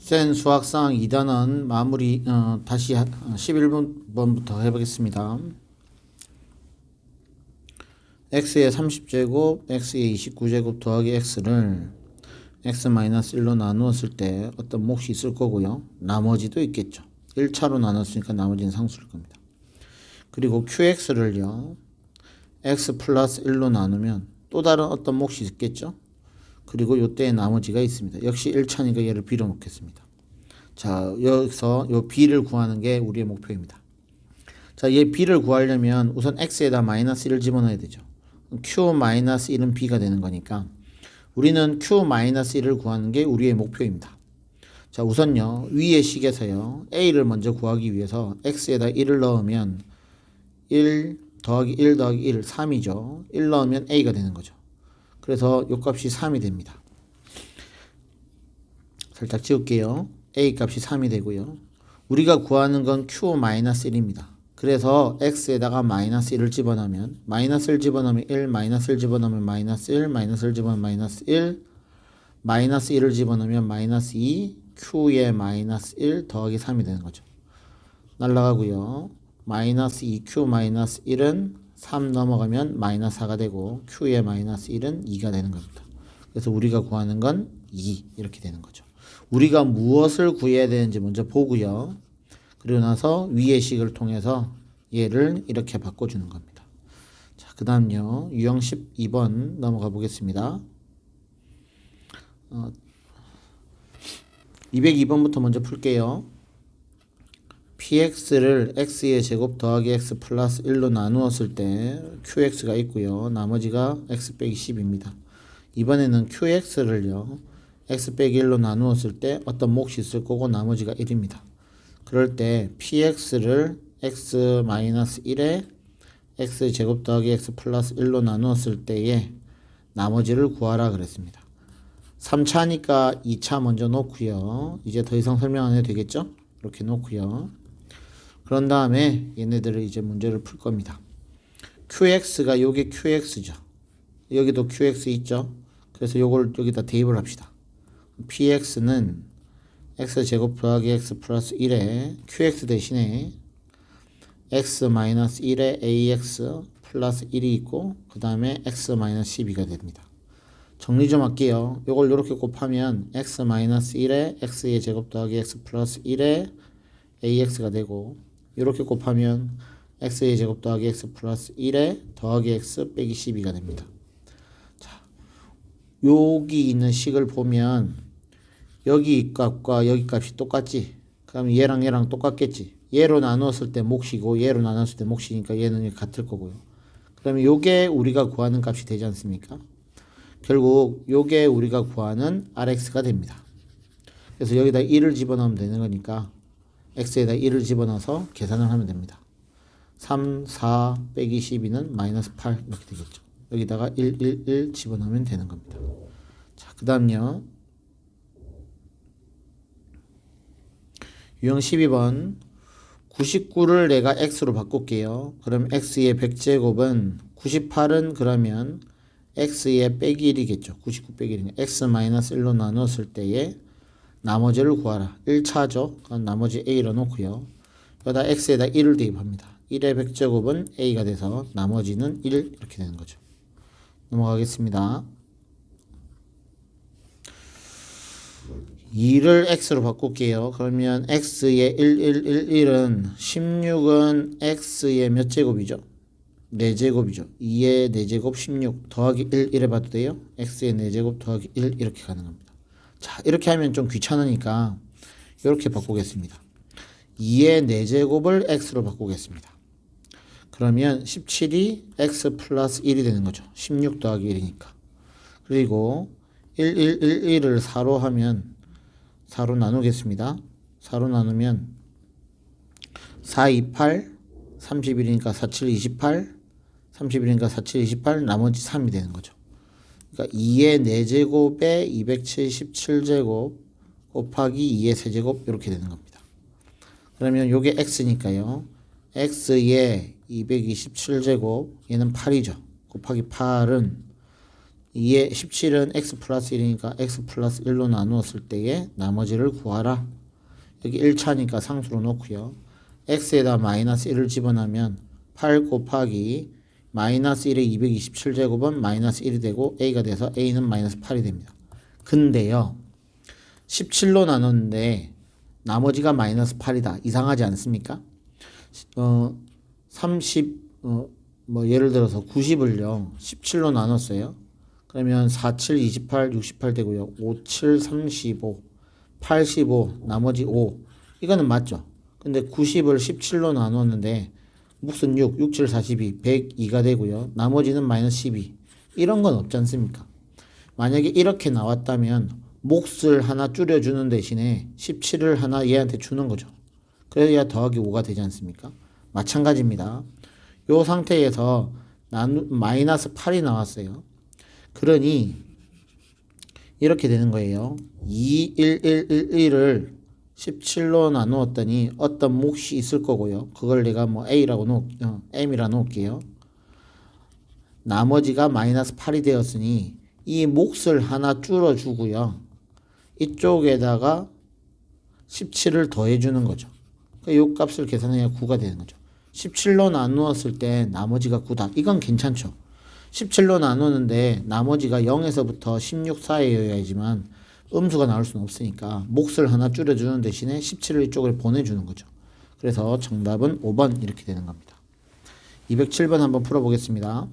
센 수학상 2단원 마무리 다시 11번부터 해보겠습니다. x의 30제곱, x의 29제곱 더하기 x를 x-1로 나누었을 때 어떤 몫이 있을 거고요. 나머지도 있겠죠. 1차로 나눴으니까 나머지는 상수일 겁니다. 그리고 qx를요. x 플러스 1로 나누면 또 다른 어떤 몫이 있겠죠. 그리고 요때에 나머지가 있습니다. 역시 1차니까 얘를 b로 놓겠습니다. 자, 여기서 요 b를 구하는 게 우리의 목표입니다. 자, 얘 b를 구하려면 우선 x에다 마이너스 1을 집어넣어야 되죠. q-1은 b가 되는 거니까 우리는 q-1을 구하는 게 우리의 목표입니다. 자, 우선요, 위의 식에서요, a를 먼저 구하기 위해서 x에다 1을 넣으면 1 더하기 1 더하기 1, 3이죠. 1 넣으면 a가 되는 거죠. 그래서 요 값이 3이 됩니다. 살짝 지울게요. a 값이 3이 되고요. 우리가 구하는 건 q-1입니다. 그래서 x에다가 마이너스 1을 집어넣으면 마이너스를 집어넣으면 1, 마이너스를 집어넣으면 마이너스 1, 마이너스를 집어넣으면 마이너스 1, 마이너스 1을 집어넣으면 마이너스 2, q에 마이너스 1 더하기 3이 되는 거죠. 날라가고요. 마이너스 2q 마이너스 1은 3 넘어가면 마이너스 4가 되고 q의 마이너스 1은 2가 되는 겁니다. 그래서 우리가 구하는 건 2 이렇게 되는 거죠. 우리가 무엇을 구해야 되는지 먼저 보고요. 그리고 나서 위의 식을 통해서 얘를 이렇게 바꿔주는 겁니다. 자, 그 다음요. 유형 12번 넘어가 보겠습니다. 202번부터 먼저 풀게요. px를 x의 제곱 더하기 x 플러스 1로 나누었을 때 qx가 있고요. 나머지가 x 빼기 10입니다. 이번에는 qx를요. x 빼기 1로 나누었을 때 어떤 몫이 있을 거고 나머지가 1입니다. 그럴 때 px를 x-1에 x 제곱 더하기 x 플러스 1로 나누었을 때에 나머지를 구하라 그랬습니다. 3차니까 2차 먼저 놓고요. 이제 더 이상 설명 안 해도 되겠죠? 이렇게 놓고요. 그런 다음에 얘네들을 이제 문제를 풀 겁니다. qx가 요게 qx죠. 여기도 qx 있죠? 그래서 요걸 여기다 대입을 합시다. px는 x제곱 더하기 x 플러스 1에 qx 대신에 x-1에 ax 플러스 1이 있고 그 다음에 x-12가 됩니다. 정리 좀 할게요. 요걸 이렇게 곱하면 x-1에 x의 제곱 더하기 x 플러스 1에 ax가 되고 이렇게 곱하면 x의 제곱 더하기 x 플러스 1에 더하기 x 빼기 12가 됩니다. 자, 여기 있는 식을 보면 여기 값과 여기 값이 똑같지? 그럼 얘랑 얘랑 똑같겠지? 얘로 나누었을 때 몫이고 얘로 나눴을 때 몫이니까 얘는 같을 거고요. 그러면 요게 우리가 구하는 값이 되지 않습니까? 결국 요게 우리가 구하는 rx가 됩니다. 그래서 여기다 1을 집어넣으면 되는 거니까 x에다 1을 집어넣어서 계산을 하면 됩니다. 3, 4 빼기 12는 마이너스 8 이렇게 되겠죠. 여기다가 1, 1, 1 집어넣으면 되는 겁니다. 자, 그 다음요. 유형 12번 99를 내가 x로 바꿀게요. 그럼 x의 100제곱은 98은 그러면 x의 빼기 1이겠죠. 99 빼기 1이니까 x-1로 나눴을 때에 나머지를 구하라. 1차죠. 그럼 나머지 a로 놓고요. 여기다 x에다 1을 대입합니다. 1의 100제곱은 a가 돼서 나머지는 1 이렇게 되는 거죠. 넘어가겠습니다. 2를 x로 바꿀게요. 그러면 x의 1, 1, 1, 1은 16은 x의 몇 제곱이죠? 4제곱이죠. 2의 4제곱 16 더하기 1 이래 봐도 돼요. x의 4제곱 더하기 1 이렇게 가는 겁니다. 자, 이렇게 하면 좀 귀찮으니까 이렇게 바꾸겠습니다. 2의 4제곱을 x로 바꾸겠습니다. 그러면 17이 x 플러스 1이 되는 거죠. 16 더하기 1이니까. 그리고 1, 1, 1, 1을 4로 하면 4로 나누겠습니다. 4로 나누면 4, 2, 8, 31이니까 4, 7, 28, 31이니까 4, 7, 28, 나머지 3이 되는 거죠. 그러니까 2의 4제곱에 277제곱 곱하기 2의 세제곱 이렇게 되는 겁니다. 그러면 요게 x니까요. x의 227제곱 얘는 8이죠. 곱하기 8은 2에 17은 x 플러스 1이니까 x 플러스 1로 나누었을 때의 나머지를 구하라. 여기 1차니까 상수로 놓고요. x에다 마이너스 1을 집어넣으면 8 곱하기 마이너스 1의 227제곱은 마이너스 1이 되고 a가 돼서 a는 마이너스 8이 됩니다. 근데요 17로 나눴는데 나머지가 마이너스 8이다. 이상하지 않습니까? 30 예를 들어서 90을요 17로 나눴어요. 그러면 4, 7, 28, 68 되고요. 5, 7, 35, 85, 나머지 5. 이거는 맞죠? 근데 90을 17로 나눴는데 몫은 6, 6, 7, 42, 102가 되고요. 나머지는 마이너스 12. 이런 건 없지 않습니까? 만약에 이렇게 나왔다면 몫을 하나 줄여주는 대신에 17을 하나 얘한테 주는 거죠. 그래야 더하기 5가 되지 않습니까? 마찬가지입니다. 이 상태에서 마이너스 8이 나왔어요. 그러니 이렇게 되는 거예요. 2, 1, 1, 1, 1을 17로 나누었더니 어떤 몫이 있을 거고요. 그걸 내가 뭐 A라고 M이라 놓을게요. 나머지가 마이너스 8이 되었으니 이 몫을 하나 줄여주고요. 이쪽에다가 17을 더해주는 거죠. 이 값을 계산해야 9가 되는 거죠. 17로 나누었을 때 나머지가 9다. 이건 괜찮죠. 17로 나누는데 나머지가 0에서부터 16 사이여야지만 음수가 나올 수는 없으니까 몫을 하나 줄여주는 대신에 17을 이쪽으로 보내주는 거죠. 그래서 정답은 5번 이렇게 되는 겁니다. 207번 한번 풀어보겠습니다.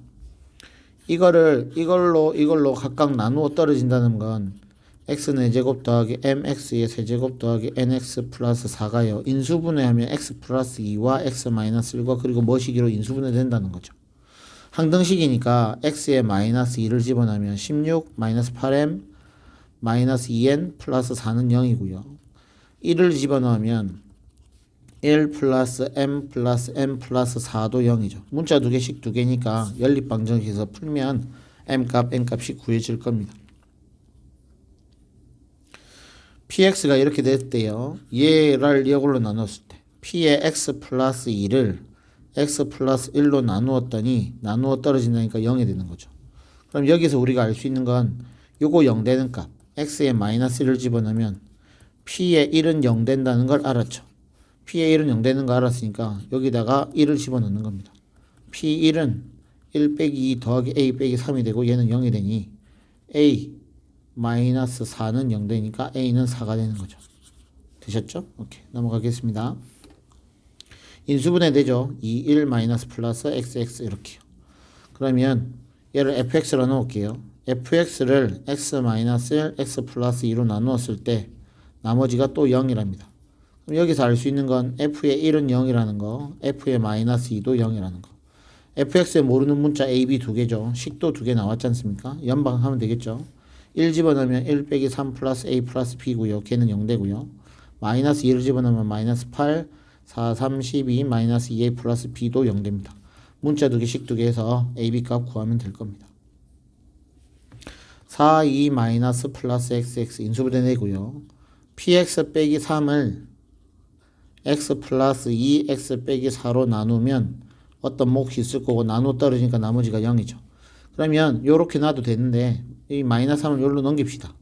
이걸로 각각 나누어 떨어진다는 건 x는 제곱 더하기 mx의 세제곱 더하기 nx 플러스 4가요. 인수분해하면 x 플러스 2와 x 마이너스 1과 그리고 뭐시기로 인수분해 된다는 거죠. 항등식이니까 x에 마이너스 2를 집어넣으면 16 마이너스 8m 마이너스 2n 플러스 4는 0이고요. 1을 집어넣으면 1 플러스 m 플러스 n 플러스 4도 0이죠. 문자 두 개씩 두 개니까 연립방정식에서 풀면 m값, n값이 구해질 겁니다. px가 이렇게 됐대요. 얘를 이걸로 나눴을 때 p의 x 플러스 2를 x 플러스 1로 나누었더니 나누어 떨어진다니까 0이 되는 거죠. 그럼 여기서 우리가 알 수 있는 건 요거 0 되는 값 x에 마이너스 1을 집어넣으면 p의 1은 0 된다는 걸 알았죠. p의 1은 0 되는 거 알았으니까 여기다가 1을 집어넣는 겁니다. p1은 1 빼기 2 더하기 a 빼기 3이 되고 얘는 0이 되니 a 마이너스 4는 0 되니까 a는 4가 되는 거죠. 되셨죠? 오케이. 넘어가겠습니다. 인수분해 되죠. 2, 1 마이너스 플러스 xx 이렇게요. 그러면 얘를 fx로 넣을게요. fx를 x 마이너스 1, x 플러스 2로 나누었을 때 나머지가 또 0이랍니다. 그럼 여기서 알 수 있는 건 f의 1은 0이라는 거, f의 마이너스 2도 0이라는 거. fx에 모르는 문자 a, b 두 개죠. 식도 두 개 나왔지 않습니까? 연방하면 되겠죠. 1 집어넣으면 1 빼기 3 플러스 a 플러스 b고요. 걔는 0 되고요. 마이너스 2를 집어넣으면 마이너스 8, 4, 32 마이너스 2a 플러스 b도 0 됩니다. 문자 두 개씩 두 개 해서 a, b 값 구하면 될 겁니다. 4, 2 마이너스 플러스 xx 인수분해 되고요. px 빼기 3을 x 플러스 2x 빼기 4로 나누면 어떤 몫이 있을 거고 나누어 떨어지니까 나머지가 0이죠. 그러면 요렇게 놔도 되는데 이 마이너스 3을 여기로 넘깁시다.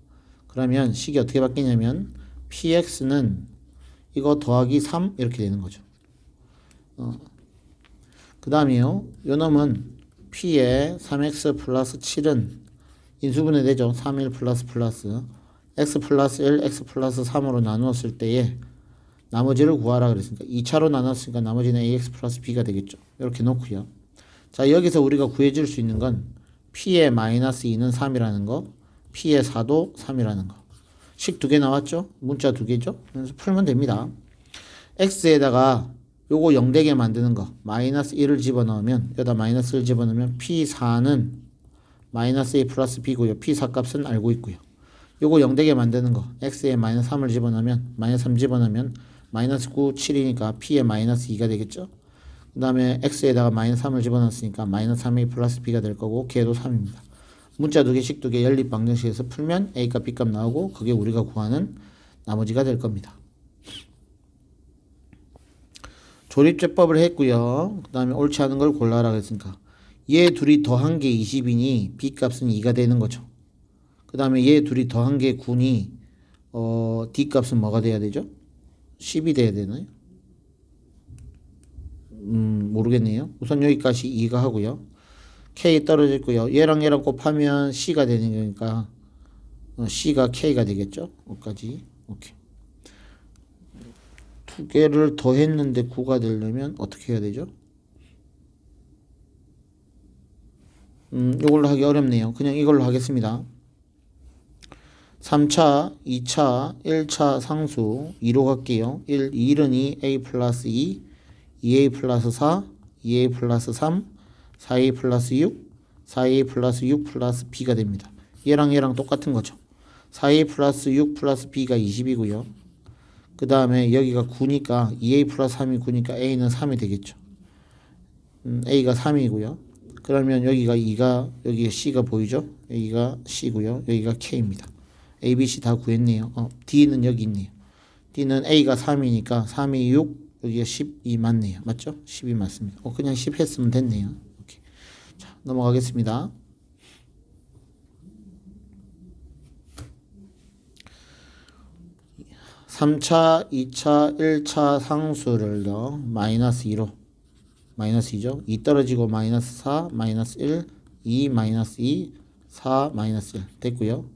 그러면 식이 어떻게 바뀌냐면 px는 이거 더하기 3 이렇게 되는 거죠. 그 다음에요. 요 놈은 p에 3x 플러스 7은 인수분해 되죠. 3, 1 플러스 플러스 x 플러스 1, x 플러스 3으로 나누었을 때에 나머지를 구하라 그랬으니까 2차로 나눴으니까 나머지는 ax 플러스 b가 되겠죠. 이렇게 놓고요. 자, 여기서 우리가 구해줄 수 있는 건 p의 마이너스 2는 3이라는 거, p의 4도 3이라는 거. 식 두 개 나왔죠? 문자 두 개죠? 그래서 풀면 됩니다. x에다가 요거 0 되게 만드는 거 마이너스 1을 집어넣으면 여기다 마이너스 1 집어넣으면 p4는 마이너스 a 플러스 b고요. p4 값은 알고 있고요. 요거 0 되게 만드는 거 x에 마이너스 3을 집어넣으면 마이너스 3 집어넣으면 마이너스 9, 7이니까 p에 마이너스 2가 되겠죠. 그 다음에 x에다가 마이너스 3을 집어넣었으니까 마이너스 3a 플러스 b가 될 거고 걔도 3입니다. 문자 두 개씩 두 개 연립 방정식에서 풀면 a값 b값 나오고 그게 우리가 구하는 나머지가 될 겁니다. 조립제법을 했고요. 그 다음에 옳지 않은 걸 골라라 그랬으니까 얘 둘이 더한 게 20이니 b 값은 2가 되는 거죠. 그 다음에 얘 둘이 더한 게 9니 d 값은 뭐가 돼야 되죠? 10이 돼야 되나요? 모르겠네요. 우선 여기까지 2가 하고요. k 떨어졌고요. 얘랑 얘랑 곱하면 c가 되는 거니까 c가 k가 되겠죠. 여기까지. 오케이. 두 개를 더했는데 9가 되려면 어떻게 해야 되죠? 이걸로 하기 어렵네요. 그냥 이걸로 하겠습니다. 3차, 2차, 1차 상수 2로 갈게요. 1은 2, a 플러스 2, 2a 플러스 4, 2a 플러스 3, 4a 플러스 6, 4a 플러스 6 플러스 b가 됩니다. 얘랑 얘랑 똑같은 거죠. 4a 플러스 6 플러스 b가 20이고요. 그 다음에 여기가 9니까 2a 플러스 3이 9니까 a는 3이 되겠죠. a가 3이고요. 그러면 여기가 2가 여기가 c가 보이죠? 여기가 c고요. 여기가 k입니다. a, b, c 다 구했네요. d는 여기 있네요. d는 a가 3이니까 3이 6, 여기가 12 맞네요. 맞죠? 10이 맞습니다. 그냥 10 했으면 됐네요. 오케이. 자, 넘어가겠습니다. (3차) (2차) (1차) 상수를 넣어 마이너스 2로 마이너스 2죠. 2 떨어지고 마이너스 4 마이너스 1 2 마이너스 2 4 마이너스 1 됐고요.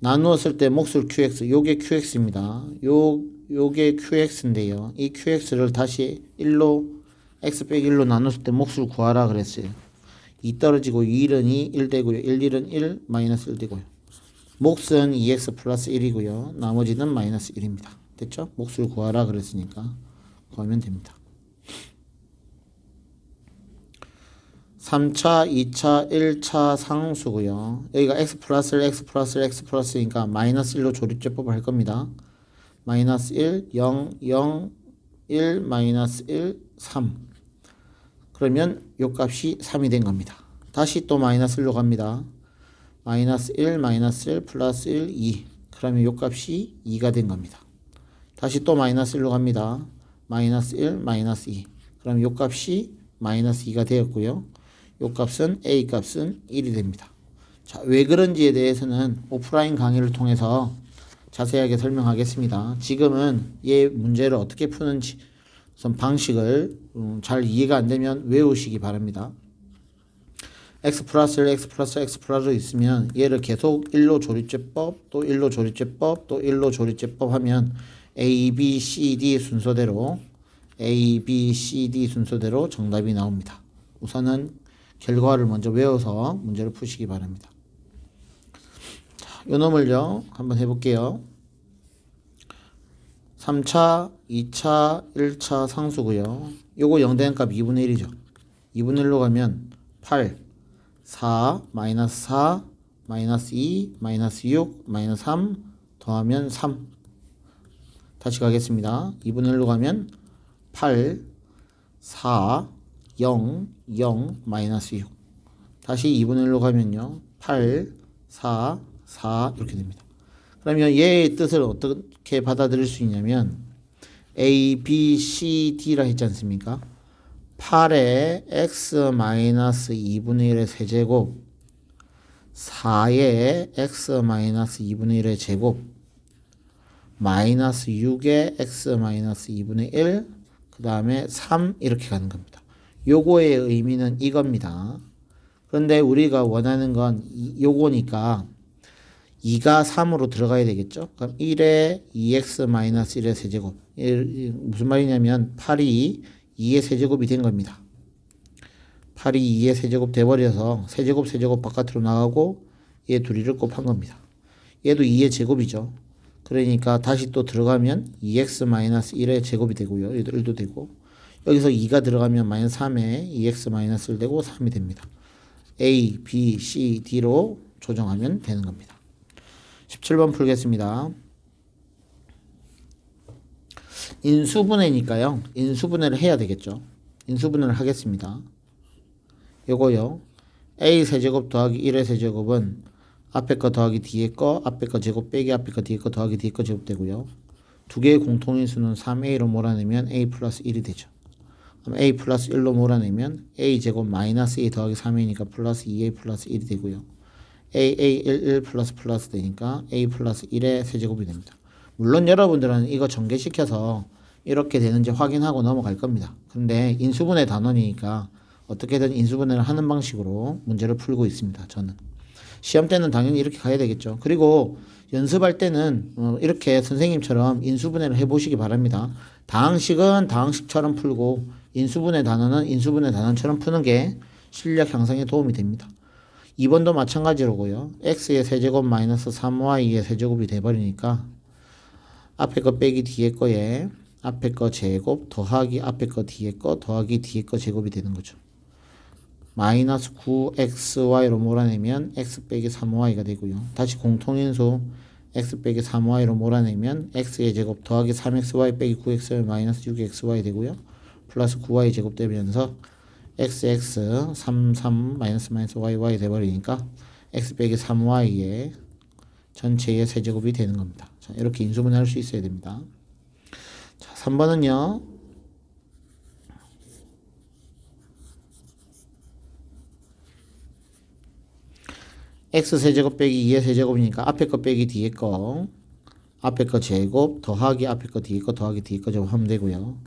나누었을 때 몫을 qx 요게 qx입니다. 요게 qx인데요. 이 qx를 다시 1로 x 빼기 1로 나눴을 때 몫을 구하라 그랬어요. 2 떨어지고 2일은 2 1 되고요. 1 1은 1 마이너스 1 되고요. 몫은 2x 플러스 1이고요. 나머지는 마이너스 1입니다. 됐죠? 몫을 구하라 그랬으니까 구하면 됩니다. 3차, 2차, 1차 상수고요. 여기가 x 플러스 1, x 플러스 1, x 플러스니까 마이너스 1로 조립제법을 할 겁니다. 마이너스 1, 0, 0, 1, 마이너스 1, 3. 그러면 요 값이 3이 된 겁니다. 다시 또 마이너스 1로 갑니다. 마이너스 1, 마이너스 1, 플러스 1, 2. 그러면 요 값이 2가 된 겁니다. 다시 또 마이너스 1로 갑니다. 마이너스 1, 마이너스 2. 그럼 요 값이 마이너스 2가 되었고요. 요 값은 a 값은 1이 됩니다. 자, 왜 그런지에 대해서는 오프라인 강의를 통해서 자세하게 설명하겠습니다. 지금은 얘 문제를 어떻게 푸는지 우선 방식을 잘 이해가 안 되면 외우시기 바랍니다. x 플러스 1, x 플러스 x 플러스 있으면 얘를 계속 1로 조립제법, 또 1로 조립제법, 또 1로 조립제법 하면 a, b, c, d 순서대로 a, b, c, d 순서대로 정답이 나옵니다. 우선은 결과를 먼저 외워서 문제를 푸시기 바랍니다. 자, 요 놈을요 한번 해볼게요. 3차, 2차, 1차 상수고요. 요거 0 되는 값 2분의 1이죠. 2분의 1로 가면 8, 4, 마이너스 4, 마이너스 2, 마이너스 6, 마이너스 3 더하면 3. 다시 가겠습니다. 2분의 1로 가면 8, 4, 0, 0, 마이너스 6. 다시 2분의 1로 가면요. 8, 4, 4 이렇게 됩니다. 그러면 얘의 뜻을 어떻게 받아들일 수 있냐면 A, B, C, D라 했지 않습니까? 8에 x 마이너스 2분의 1의 세제곱 4에 x 마이너스 2분의 1의 제곱 마이너스 6에 x 마이너스 2분의 1 그 다음에 3 이렇게 가는 겁니다. 요거의 의미는 이겁니다. 그런데 우리가 원하는 건 요거니까 2가 3으로 들어가야 되겠죠. 그럼 1에 2x-1의 세제곱. 무슨 말이냐면 8이 2의 세제곱이 된 겁니다. 8이 2의 세제곱 돼버려서 세제곱 바깥으로 나가고 얘 둘이를 곱한 겁니다. 얘도 2의 제곱이죠. 그러니까 다시 또 들어가면 2x-1의 제곱이 되고요. 얘도 1도 되고 여기서 2가 들어가면 마이너스 3에 2x-1 되고 3이 됩니다. A, B, C, D로 조정하면 되는 겁니다. 17번 풀겠습니다. 인수분해니까요. 인수분해를 해야 되겠죠. 인수분해를 하겠습니다. 요거요. A 세제곱 더하기 1의 세제곱은 앞에 거 더하기 뒤에 거, 앞에 거 제곱 빼기 앞에 거 뒤에 거 더하기 뒤에 거 제곱 되고요. 두 개의 공통인수는 3A로 몰아내면 A 플러스 1이 되죠. 그럼 a 플러스 1로 몰아내면 a 제곱 마이너스 a 더하기 3이니까 플러스 2a 플러스 1이 되고요. a 1 플러스 되니까 a 플러스 1의 세제곱이 됩니다. 물론 여러분들은 이거 전개시켜서 이렇게 되는지 확인하고 넘어갈 겁니다. 근데 인수분해 단원이니까 어떻게든 인수분해를 하는 방식으로 문제를 풀고 있습니다. 저는 시험 때는 당연히 이렇게 가야 되겠죠. 그리고 연습할 때는 이렇게 선생님처럼 인수분해를 해보시기 바랍니다. 다항식은 다항식처럼 풀고 인수분해 단원은 인수분해 단원처럼 푸는 게 실력 향상에 도움이 됩니다. 2번도 마찬가지로고요. x의 세제곱 마이너스 3y의 세제곱이 돼버리니까 앞에 거 빼기 뒤에 거에 앞에 거 제곱 더하기 앞에 거 뒤에 거 더하기 뒤에 거 제곱이 되는 거죠. 마이너스 9xy로 몰아내면 x 빼기 3y가 되고요. 다시 공통인수 x 빼기 3y로 몰아내면 x의 제곱 더하기 3xy 빼기 9xy 마이너스 6xy 되고요. 플러스 9y 제곱 되면서 xx 3 마이너스 yy 돼버리니까 x 빼기 3y의 전체의 세제곱이 되는 겁니다. 자, 이렇게 인수분해할 수 있어야 됩니다. 자, 3번은요. x세제곱 빼기 2의 세제곱이니까 앞에 거 빼기 뒤에 거 앞에 거 제곱 더하기 앞에 거 뒤에 거 더하기 뒤에 거 제곱하면 되고요.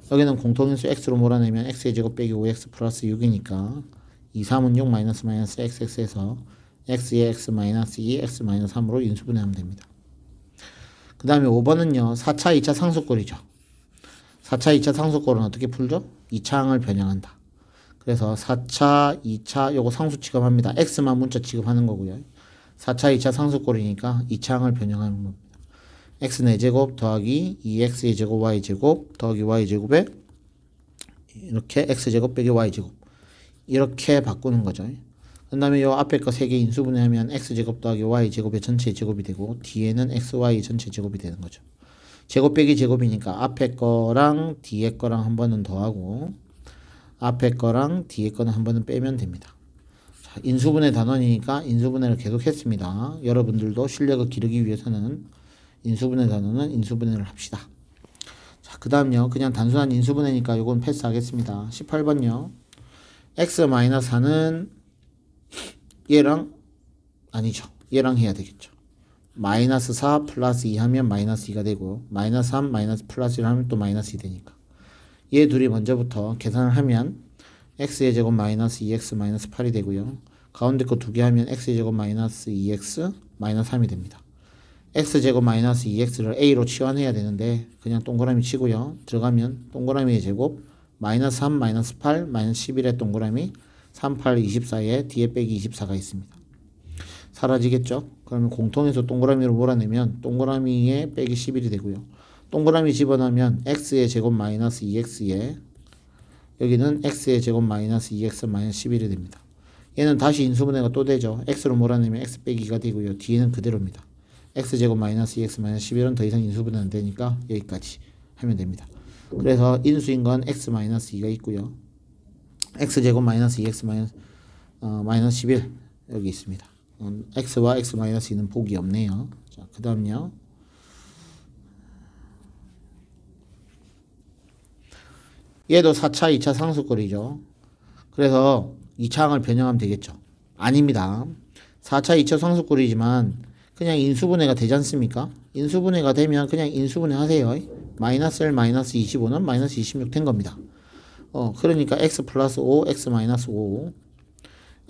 여기는 공통인수 x로 몰아내면 x의 제곱 빼기 5x 플러스 6이니까 2, 3은 6 마이너스 xx에서 x의 x 마이너스 2, x 마이너스 3으로 인수분해하면 됩니다. 그 다음에 5번은요. 4차 2차 상수꼴이죠. 4차 2차 상수꼴은 어떻게 풀죠? 2차항을 변형한다. 그래서 4차 2차 요거 상수 취급합니다. x만 문자 취급하는 거고요. 4차 2차 상수꼴이니까 2차항을 변형하는 겁니다. x 4제곱 더하기 2x의 제곱 y제곱 더하기 y제곱에 이렇게 x제곱 빼기 y제곱 이렇게 바꾸는 거죠. 그 다음에 요 앞에 거 3개 인수분해하면 x제곱 더하기 y제곱의 전체 제곱이 되고 뒤에는 xy 전체 제곱이 되는 거죠. 제곱 빼기 제곱이니까 앞에 거랑 뒤에 거랑 한 번은 더하고 앞에 거랑 뒤에 거는 한 번은 빼면 됩니다. 자, 인수분해 단원이니까 인수분해를 계속 했습니다. 여러분들도 실력을 기르기 위해서는 인수분해 단원은 인수분해를 합시다. 자, 그 다음요. 그냥 단순한 인수분해니까 요건 패스하겠습니다. 18번요. x-4는 얘랑 아니죠. 얘랑 해야 되겠죠. 마이너스 4 플러스 2 하면 마이너스 2가 되고 마이너스 3 마이너스 플러스 1 하면 또 마이너스 2 되니까 얘 둘이 먼저부터 계산을 하면 x의 제곱 마이너스 2x 마이너스 8이 되고요. 가운데 거 두 개 하면 x의 제곱 마이너스 2x 마이너스 3이 됩니다. x제곱 마이너스 2x를 a로 치환해야 되는데 그냥 동그라미 치고요. 들어가면 동그라미의 제곱 마이너스 3 마이너스 8 마이너스 11의 동그라미 3, 8, 24에 뒤에 빼기 24가 있습니다. 사라지겠죠? 그러면 공통에서 동그라미로 몰아내면 동그라미에 빼기 11이 되고요. 동그라미 집어넣으면 x의 제곱 마이너스 2x에 여기는 x의 제곱 마이너스 2x 마이너스 11이 됩니다. 얘는 다시 인수분해가 또 되죠. x로 몰아내면 x 빼기가 되고요. 뒤에는 그대로입니다. x제곱 마이너스 2x 마이너스 11은 더 이상 인수분해 안 되니까 여기까지 하면 됩니다. 그래서 인수인 건 x 마이너스 2가 있고요. x제곱 마이너스 2x 마이너스 11 여기 있습니다. x와 x 마이너스 2는 복이 없네요. 자, 그 다음요. 얘도 4차 2차 상수꼴이죠. 그래서 2차항을 변형하면 되겠죠. 아닙니다. 4차 2차 상수꼴이지만 그냥 인수분해가 되지 않습니까? 인수분해가 되면 그냥 인수분해 하세요. 마이너스 1 마이너스 25는 마이너스 26 된 겁니다. 그러니까 x 플러스 5 x 마이너스 5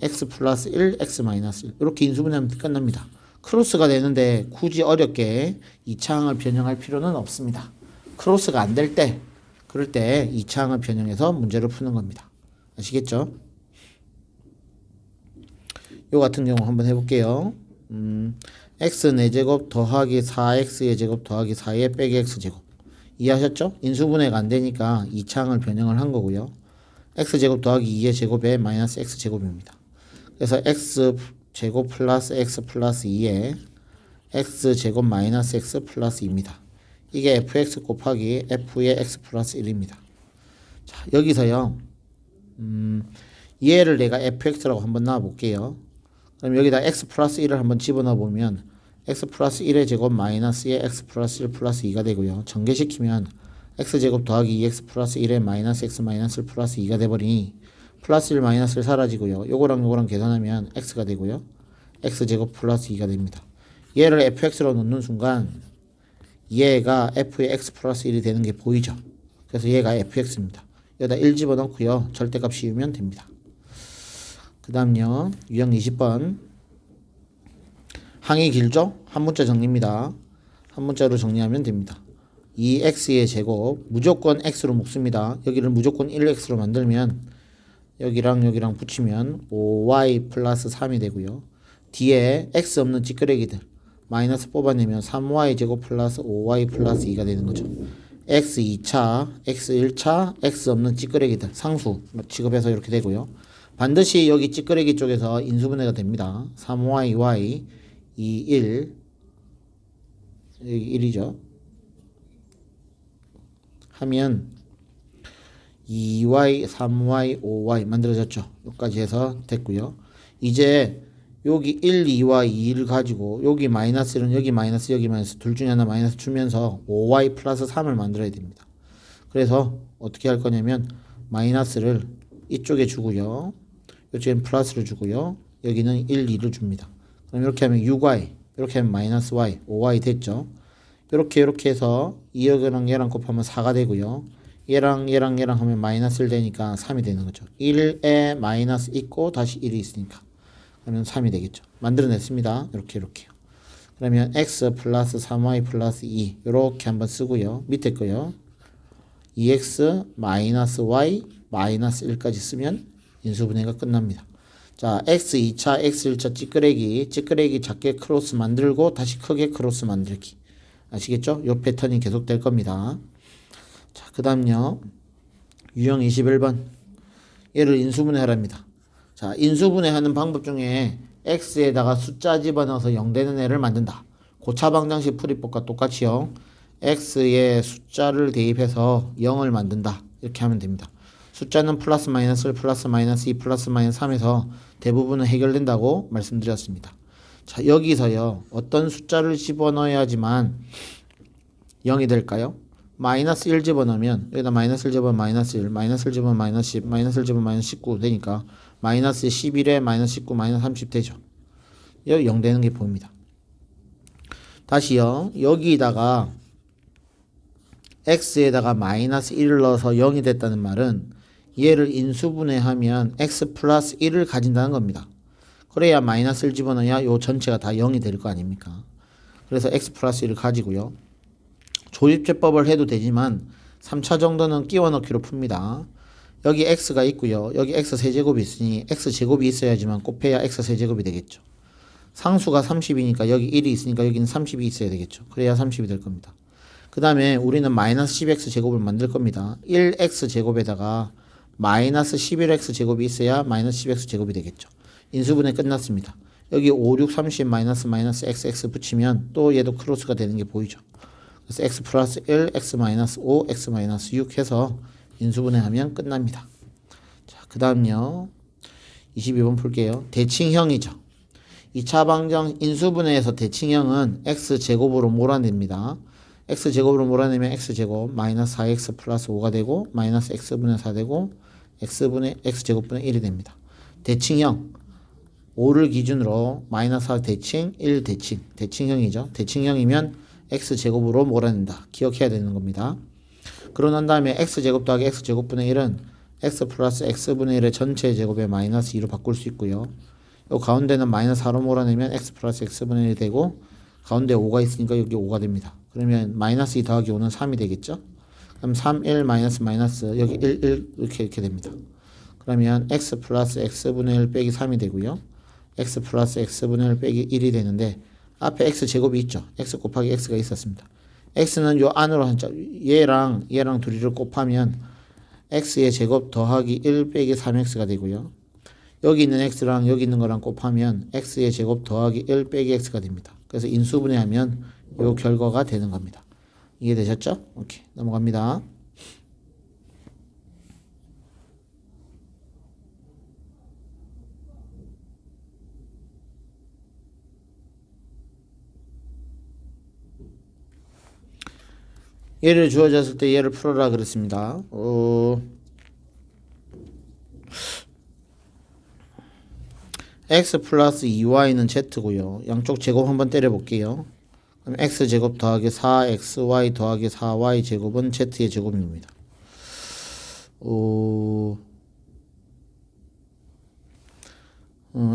x 플러스 1 x 마이너스 1 이렇게 인수분해하면 끝납니다. 크로스가 되는데 굳이 어렵게 2차항을 변형할 필요는 없습니다. 크로스가 안 될 때 그럴 때 2차항을 변형해서 문제를 푸는 겁니다. 아시겠죠? 요 같은 경우 한번 해볼게요. x 4제곱 더하기 4x의 제곱 더하기 4의 빼기 x제곱 이해하셨죠? 인수분해가 안 되니까 2차항을 변형을 한 거고요. x제곱 더하기 2의 제곱에 마이너스 x제곱입니다. 그래서 x제곱 플러스 x 플러스 2에 x제곱 마이너스 x 플러스 2입니다. 이게 fx 곱하기 f의 x 플러스 1입니다. 자, 여기서요. 얘를 내가 fx라고 한번 놔볼게요. 그럼 여기다 x 플러스 1을 한번 집어넣어 보면 x 플러스 1의 제곱 마이너스의 x 플러스 1 플러스 2가 되고요. 전개시키면 x제곱 더하기 2x 플러스 1에 마이너스 x 마이너스 1 플러스 2가 돼버리니 플러스 1 마이너스 1 사라지고요. 요거랑 요거랑 계산하면 x가 되고요. x제곱 플러스 2가 됩니다. 얘를 fx로 놓는 순간 얘가 f의 x 플러스 1이 되는 게 보이죠. 그래서 얘가 fx입니다. 여기다 1 집어넣고요. 절대값 씌우면 됩니다. 그 다음요. 유형 20번. 항이 길죠? 한 문자 정리입니다. 한 문자로 정리하면 됩니다. 2x의 제곱 무조건 x로 묶습니다. 여기를 무조건 1x로 만들면 여기랑 여기랑 붙이면 5y 플러스 3이 되고요. 뒤에 x 없는 찌끄레기들 마이너스 뽑아내면 3y 제곱 플러스 5y 플러스 2가 되는 거죠. x 2차, x 1차, x 없는 찌끄레기들 상수 취급해서 이렇게 되고요. 반드시 여기 찌끄레기 쪽에서 인수분해가 됩니다. 3y, y, 2, 1 여기 1이죠. 하면 2y, 3y, 5y 만들어졌죠. 여기까지 해서 됐고요. 이제 여기 1, 2와 2를 가지고 여기 마이너스는 여기 마이너스 여기 마이너스 둘 중에 하나 마이너스 주면서 5y 플러스 3을 만들어야 됩니다. 그래서 어떻게 할 거냐면 마이너스를 이쪽에 주고요. 이쪽엔 플러스를 주고요. 여기는 1, 2를 줍니다. 그럼 이렇게 하면 6y 이렇게 하면 마이너스 y 5y 됐죠. 이렇게 해서 2여기랑 얘랑 곱하면 4가 되고요. 얘랑 하면 마이너스 1 되니까 3이 되는 거죠. 1에 마이너스 있고 다시 1이 있으니까 그러면 3이 되겠죠. 만들어냈습니다. 이렇게요. 그러면 x 플러스 3y 플러스 2 이렇게 한번 쓰고요. 밑에 거요. 2x 마이너스 y 마이너스 1까지 쓰면 인수분해가 끝납니다. 자, x 2차, x 1차 찌끄레기 작게 크로스 만들고 다시 크게 크로스 만들기. 아시겠죠? 요 패턴이 계속 될 겁니다. 자, 그 다음요. 유형 21번. 얘를 인수분해 하랍니다. 자, 인수분해 하는 방법 중에 x에다가 숫자 집어넣어서 0 되는 애를 만든다. 고차방정식 풀이법과 똑같이요. x에 숫자를 대입해서 0을 만든다. 이렇게 하면 됩니다. 숫자는 플러스 마이너스 1 플러스 마이너스 2 플러스 마이너스 3에서 대부분은 해결된다고 말씀드렸습니다. 자, 여기서요. 어떤 숫자를 집어넣어야지만 0이 될까요? 마이너스 1 집어넣으면 여기다 마이너스 1 집어넣으면 마이너스 1 마이너스 1 집어넣으면 마이너스 10 마이너스 1 집어넣으면 마이너스 19 되니까 마이너스 11에 마이너스 19 마이너스 30 되죠. 여기 0 되는 게 보입니다. 다시요. 여기다가 x에다가 마이너스 1을 넣어서 0이 됐다는 말은 얘를 인수분해하면 x 플러스 1을 가진다는 겁니다. 그래야 마이너스를 집어넣어야 요 전체가 다 0이 될 거 아닙니까? 그래서 x 플러스 1을 가지고요. 조립제법을 해도 되지만 3차 정도는 끼워 넣기로 풉니다. 여기 x가 있고요. 여기 x 세제곱이 있으니 x 제곱이 있어야지만 곱해야 x 세제곱이 되겠죠. 상수가 30이니까 여기 1이 있으니까 여기는 30이 있어야 되겠죠. 그래야 30이 될 겁니다. 그 다음에 우리는 마이너스 10x 제곱을 만들 겁니다. 1x 제곱에다가 마이너스 11x 제곱이 있어야 마이너스 10x 제곱이 되겠죠. 인수분해 끝났습니다. 여기 5, 6, 30 마이너스 xx 붙이면 또 얘도 크로스가 되는 게 보이죠. 그래서 x 플러스 1, x 마이너스 5, x 마이너스 6 해서 인수분해하면 끝납니다. 자, 그 다음요. 22번 풀게요. 대칭형이죠. 2차 방정 인수분해에서 대칭형은 x제곱으로 몰아냅니다. x제곱으로 몰아내면 x제곱 마이너스 4x 플러스 5가 되고 마이너스 x분의 4 되고 x분의 x제곱분의 1이 됩니다. 대칭형 5를 기준으로 마이너스 4 대칭, 1 대칭, 대칭형이죠. 대칭형이면 x제곱으로 몰아낸다. 기억해야 되는 겁니다. 그러고 난 다음에 x제곱 더하기 x제곱분의 1은 x 플러스 x분의 1의 전체 제곱에 마이너스 2로 바꿀 수 있고요. 요 가운데는 마이너스 4로 몰아내면 x 플러스 x분의 1이 되고 가운데 5가 있으니까 여기 5가 됩니다. 그러면 마이너스 2 더하기 5는 3이 되겠죠. 그럼 3, 1, 마이너스 여기 1, 1 이렇게 됩니다. 그러면 x 플러스 x분의 1 빼기 3이 되고요. x 플러스 x분의 1 빼기 1이 되는데 앞에 x제곱이 있죠. x 곱하기 x가 있었습니다. x는 요 안으로 한자 얘랑 둘이를 곱하면 x의 제곱 더하기 1 빼기 3x가 되고요. 여기 있는 x랑 여기 있는 거랑 곱하면 x의 제곱 더하기 1 빼기 x가 됩니다. 그래서 인수분해하면 요 결과가 되는 겁니다. 이해되셨죠? 오케이, 넘어갑니다. 얘를 주어졌을 때 얘를 풀어라 그랬습니다. x 플러스 2y는 z고요. 양쪽 제곱 한번 때려볼게요. 그럼 x제곱 더하기 4xy 더하기 4y 제곱은 z의 제곱입니다.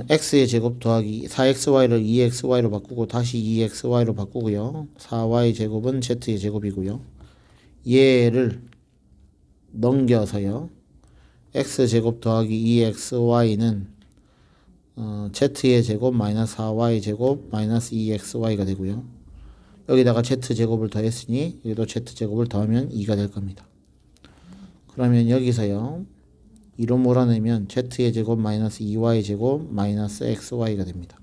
x의 제곱 더하기 4xy를 2xy로 바꾸고 다시 2xy로 바꾸고요. 4y 제곱은 z의 제곱이고요. 얘를 넘겨서요. x제곱 더하기 2xy는 z의 제곱 마이너스 4y 제곱 마이너스 2xy가 되고요. 여기다가 z제곱을 더했으니 여기도 z제곱을 더하면 2가 될 겁니다. 그러면 여기서요. 2로 몰아내면 z의 제곱 마이너스 2y 제곱 마이너스 xy가 됩니다.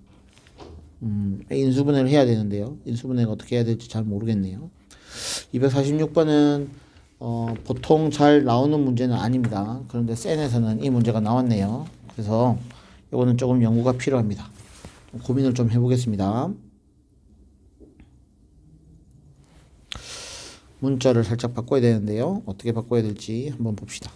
인수분해를 해야 되는데요. 인수분해가 어떻게 해야 될지 잘 모르겠네요. 246번은 보통 잘 나오는 문제는 아닙니다. 그런데 센에서는 이 문제가 나왔네요. 그래서 이거는 조금 연구가 필요합니다. 고민을 좀 해보겠습니다. 문자를 살짝 바꿔야 되는데요. 어떻게 바꿔야 될지 한번 봅시다.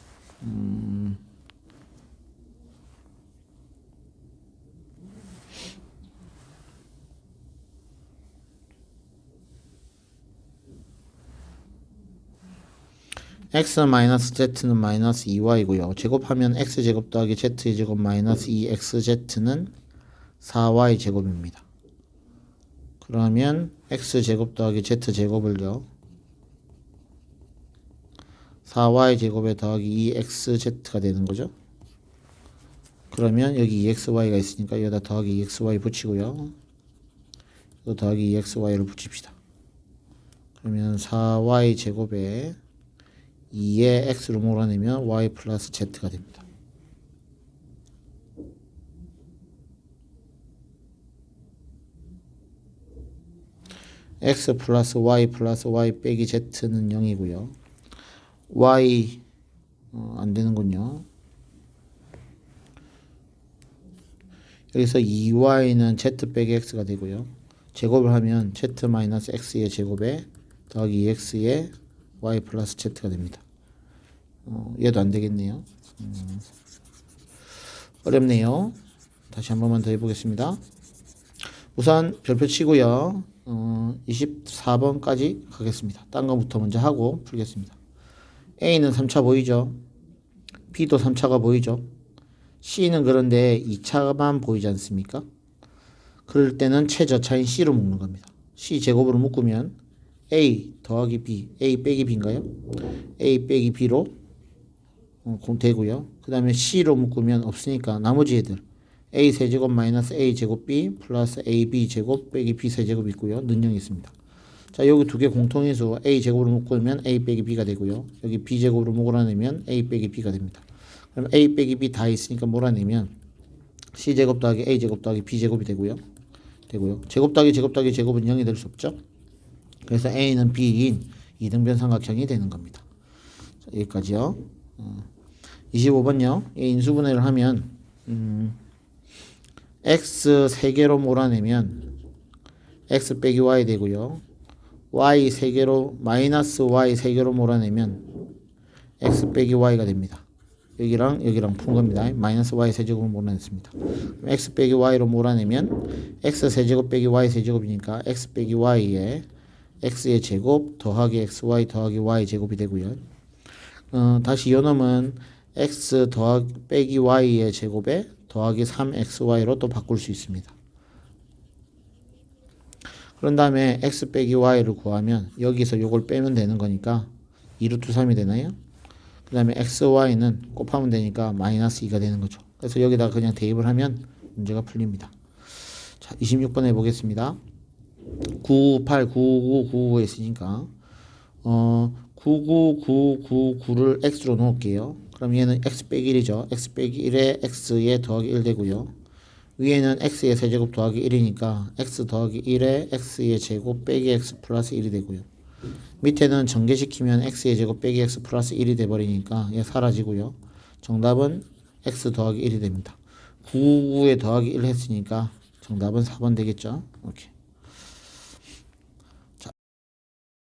x-z는 마이너스 2y고요. 제곱하면 x제곱 더하기 z의 제곱 마이너스 2xz는 4y 제곱입니다. 그러면 x제곱 더하기 z제곱을요. 4y 제곱에 더하기 2xz가 되는 거죠. 그러면 여기 2xy가 있으니까 여기다 더하기 2xy 붙이고요. 이거 더하기 2xy를 붙입시다. 그러면 4y 제곱에 2에 x로 몰아내면 y 플러스 z가 됩니다. x 플러스 y 빼기 z는 0이고요. y 안 되는군요. 여기서 2y는 z 빼기 x가 되고요. 제곱을 하면 z 마이너스 x의 제곱에 더하기 2x의 y 플러스 z가 됩니다. 얘도 안 되겠네요. 어렵네요. 다시 한 번만 더 해보겠습니다. 우선 별표 치고요. 24번까지 가겠습니다. 딴 거부터 먼저 하고 풀겠습니다. A는 3차 보이죠? B도 3차가 보이죠? C는 그런데 2차만 보이지 않습니까? 그럴 때는 최저차인 C로 묶는 겁니다. C 제곱으로 묶으면 A 더하기 B, A 빼기 B인가요? A 빼기 B로 되고요. 그 다음에 C로 묶으면 없으니까 나머지 애들 A 세제곱 마이너스 A 제곱 B 플러스 AB 제곱 빼기 B 세제곱 있고요. 는영이 있습니다. 자, 여기 두 개 공통인수 A 제곱으로 묶으면 A 빼기 B가 되고요. 여기 B 제곱으로 몰아내면 A 빼기 B가 됩니다. 그럼 A 빼기 B 다 있으니까 몰아내면 C 제곱 더하기 A 제곱 더하기 B 제곱이 되고요. 제곱 더하기 제곱은 0이 될 수 없죠. 그래서 A는 B인 이등변 삼각형이 되는 겁니다. 자, 여기까지요. 25번요. 인수분해를 하면 x 3개로 몰아내면 x 빼기 y 되고요. y 3개로 마이너스 y 3개로 몰아내면 x 빼기 y가 됩니다. 여기랑 푼 겁니다. 마이너스 y 세제곱을 몰아냈습니다. x 빼기 y로 몰아내면 x 세제곱 빼기 y 세제곱이니까 x 빼기 y에 x의 제곱 더하기 xy 더하기 y 제곱이 되고요. 다시 요놈은 x 더하기 빼기 y의 제곱에 더하기 3xy로 또 바꿀 수 있습니다. 그런 다음에 x 빼기 y를 구하면 여기서 요걸 빼면 되는 거니까 2루트 3이 되나요? 그 다음에 xy는 곱하면 되니까 마이너스 2가 되는 거죠. 그래서 여기다가 그냥 대입을 하면 문제가 풀립니다. 자, 26번 해보겠습니다. 998, 999, 99 했으니까 99999를 x로 놓을게요. 그럼 얘는 x 빼기 1이죠. x 빼기 1에 x에 더하기 1 되고요. 위에는 x의 세제곱 더하기 1이니까 x 더하기 1에 x의 제곱 빼기 x 플러스 1이 되고요. 밑에는 전개시키면 x의 제곱 빼기 x 플러스 1이 돼버리니까 얘 사라지고요. 정답은 x 더하기 1이 됩니다. 999에 더하기 1 했으니까 정답은 4번 되겠죠. 이렇게.